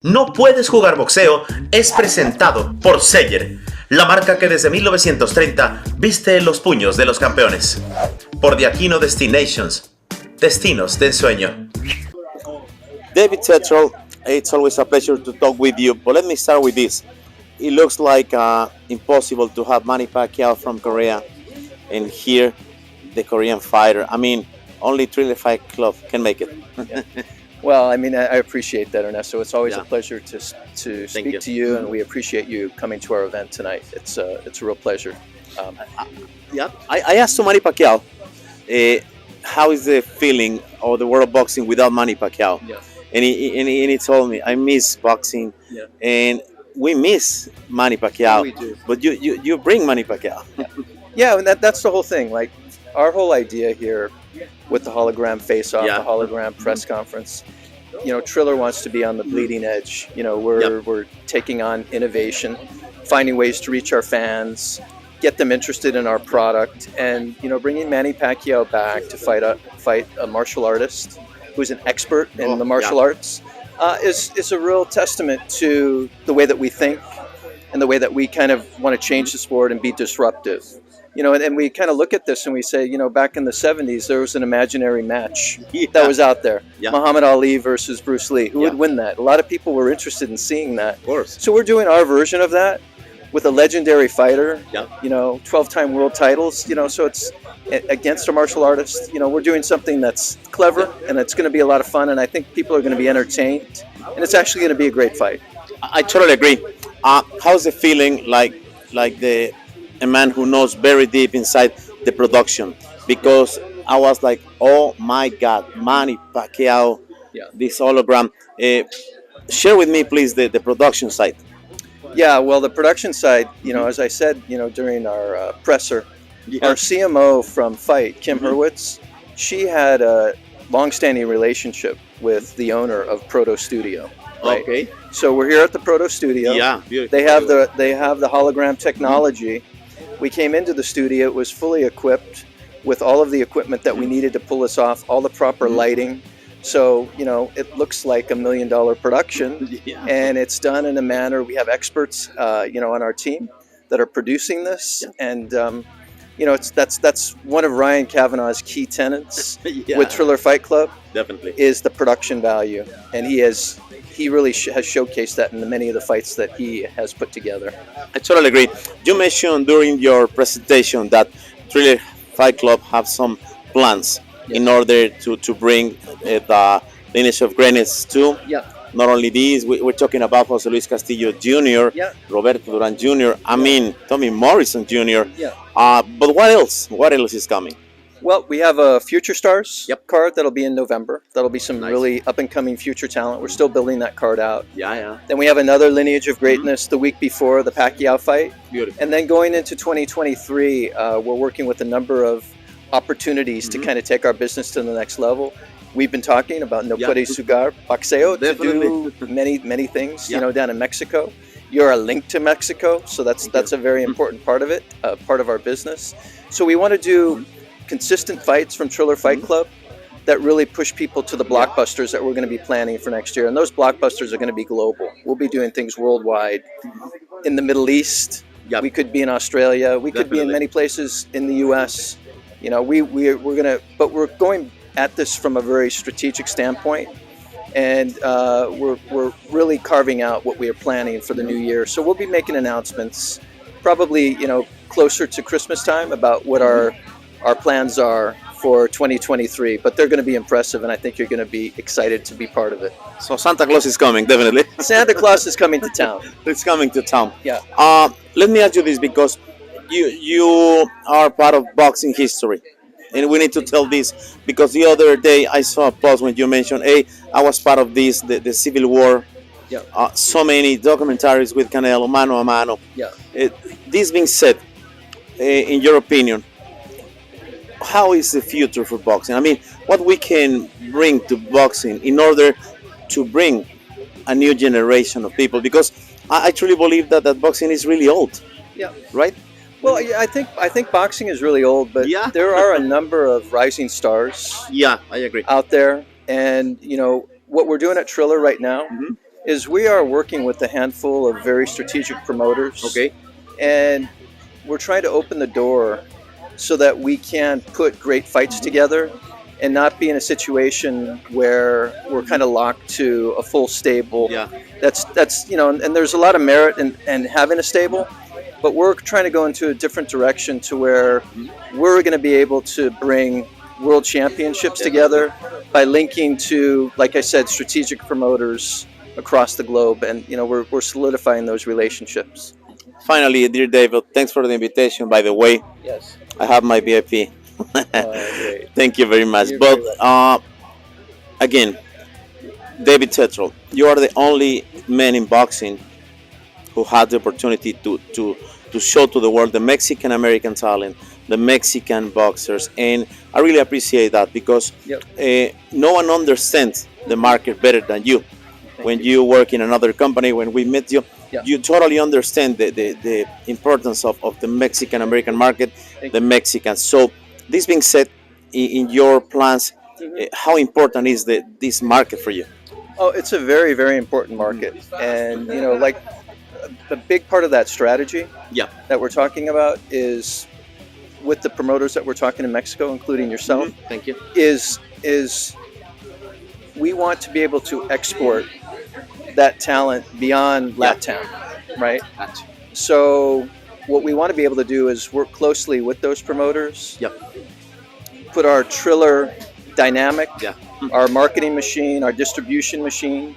No puedes jugar boxeo es presentado por SEYER, la marca que desde 1930 viste los puños de los campeones. Por The Aquino Destinations, destinos de ensueño. David Tetreault, it's always a pleasure to talk with you, but let me start with this. It looks like impossible to have Manny Pacquiao from Korea and here the Korean fighter. I mean, only Triller Fight Club can make it. Well, I mean, I appreciate that, Ernesto. It's always a pleasure to speak to you, and we appreciate you coming to our event tonight. It's a real pleasure. I asked to Manny Pacquiao, how is the feeling of the world of boxing without Manny Pacquiao? Yeah. And he told me, I miss boxing, and we miss Manny Pacquiao. We do. But you bring Manny Pacquiao. Yeah, and that's the whole thing. Like, our whole idea here with the hologram face-off, the hologram press conference, you know, Triller wants to be on the bleeding edge. You know, we're taking on innovation, finding ways to reach our fans, get them interested in our product, and, you know, bringing Manny Pacquiao back to fight a martial artist who's an expert in the martial arts is a real testament to the way that we think and the way that we kind of want to change the sport and be disruptive. You know, and we kind of look at this and we say, you know, back in the 70s, there was an imaginary match that was out there. Muhammad Ali versus Bruce Lee. Who would win that? A lot of people were interested in seeing that. Of course. So we're doing our version of that with a legendary fighter, you know, 12-time world titles, you know, so it's against a martial artist. You know, we're doing something that's clever and it's going to be a lot of fun, and I think people are going to be entertained, and it's actually going to be a great fight. I totally agree. How's the feeling like a man who knows very deep inside the production? Because I was like, oh my God, Manny Pacquiao, this hologram. Share with me, please, the production side. Yeah, well, the production side, you know, as I said, you know, during our presser, our CMO from Fight, Kim Hurwitz, she had a long-standing relationship with the owner of Proto Studio. Right? Okay. So we're here at the Proto Studio. Yeah, beautiful. They have the hologram technology. We came into the studio, it was fully equipped with all of the equipment that we needed to pull this off, all the proper lighting. So, you know, it looks like $1 million production, and it's done in a manner. We have experts, you know, on our team that are producing this, and you know, that's one of Ryan Kavanaugh's key tenets with Triller Fight Club. Definitely is the production value, and he really has showcased that in many of the fights that he has put together. I totally agree. You mentioned during your presentation that Triller Fight Club have some plans in order to bring the lineage of greatness too. Not only these, we're talking about Jose Luis Castillo Jr., Roberto Duran Jr., I mean, Tommy Morrison Jr. But what else? What else is coming? Well, we have a Future Stars card that'll be in November. That'll be some really up-and-coming future talent. We're still building that card out. Then we have another Lineage of Greatness the week before the Pacquiao fight. Beautiful. And then going into 2023, we're working with a number of opportunities to kind of take our business to the next level. We've been talking about Puedes, Jugar, Boxeo to do many things, you know, down in Mexico. You're a link to Mexico, so that's a very important part of it, part of our business. So we want to do consistent fights from Triller Fight Club that really push people to the blockbusters that we're going to be planning for next year. And those blockbusters are going to be global. We'll be doing things worldwide. In the Middle East, we could be in Australia, we could be in many places in the US. You know, we're going at this from a very strategic standpoint, and we're really carving out what we are planning for the new year. So we'll be making announcements probably, you know, closer to Christmas time about what our plans are for 2023, but they're going to be impressive, and I think you're going to be excited to be part of it. So Santa Claus is coming, definitely. Santa Claus is coming to town. It's coming to town. Yeah. Let me ask you this, because you are part of boxing history, and we need to tell this, because the other day I saw a post when you mentioned, hey, I was part of this, the Civil War. So many documentaries with Canelo, mano a mano. This being said, in your opinion, how is the future for boxing? I mean, what we can bring to boxing in order to bring a new generation of people? Because I truly believe that boxing is really old. Right? Well, I think boxing is really old, but there are a number of rising stars. I agree. Out there, and you know what we're doing at Triller right now is we are working with a handful of very strategic promoters. Okay. And we're trying to open the door so that we can put great fights together and not be in a situation where we're kind of locked to a full stable. Yeah. That's and there's a lot of merit in having a stable, but we're trying to go into a different direction to where we're going to be able to bring world championships together by linking to, like I said, strategic promoters across the globe, and we're solidifying those relationships. Finally, dear David, thanks for the invitation. By the way, Yes. I have my VIP. Great. Thank you very much. You're But very welcome. again, David Tetreault, you are the only man in boxing who had the opportunity to show to the world the Mexican American talent, the Mexican boxers, and I really appreciate that because no one understands the market better than you. When you work in another company, when we met you, you totally understand the importance of the Mexican American market, the Mexicans. So, this being said, in your plans, how important is this market for you? Oh, it's a very, very important market, and like a big part of that strategy that we're talking about is with the promoters that we're talking in Mexico, including yourself. Thank you. Is we want to be able to export that talent beyond LATAM, right? Gotcha. So what we want to be able to do is work closely with those promoters. Put our Triller dynamic, our marketing machine, our distribution machine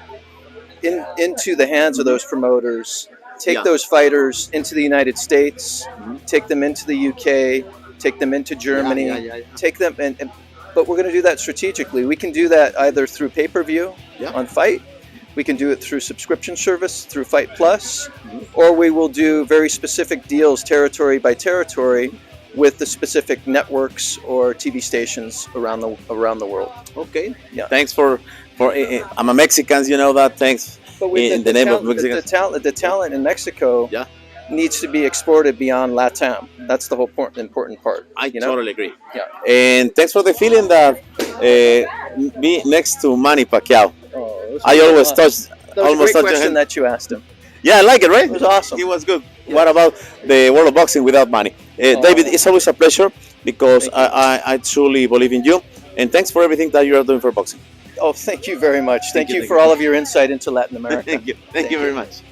into the hands of those promoters. Take those fighters into the United States, take them into the UK, take them into Germany, take them but we're going to do that strategically. We can do that either through pay-per-view on Fight. We can do it through subscription service, through Fight Plus, or we will do very specific deals, territory by territory, with the specific networks or TV stations around the world. Okay. Yeah. Thanks for I'm a Mexican, you know that. Thanks. But in the name of Mexicans. The talent in Mexico needs to be exported beyond LATAM. That's the whole important part. I totally agree. Yeah. And thanks for the feeling that be next to Manny Pacquiao. Oh, I always touch. That was almost a touch great your question hand. that you asked him. Yeah, I like it, right? It was awesome. He was good. What about the world of boxing without Manny? David, it's always a pleasure because I truly believe in you. And thanks for everything that you are doing for boxing. Oh, thank you very much. Thank you for all of your insight into Latin America. Thank you. Thank you very much.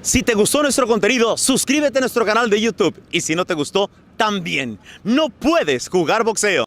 Si te gustó nuestro contenido, suscríbete a nuestro canal de YouTube. Y si no te gustó, también. No puedes jugar boxeo.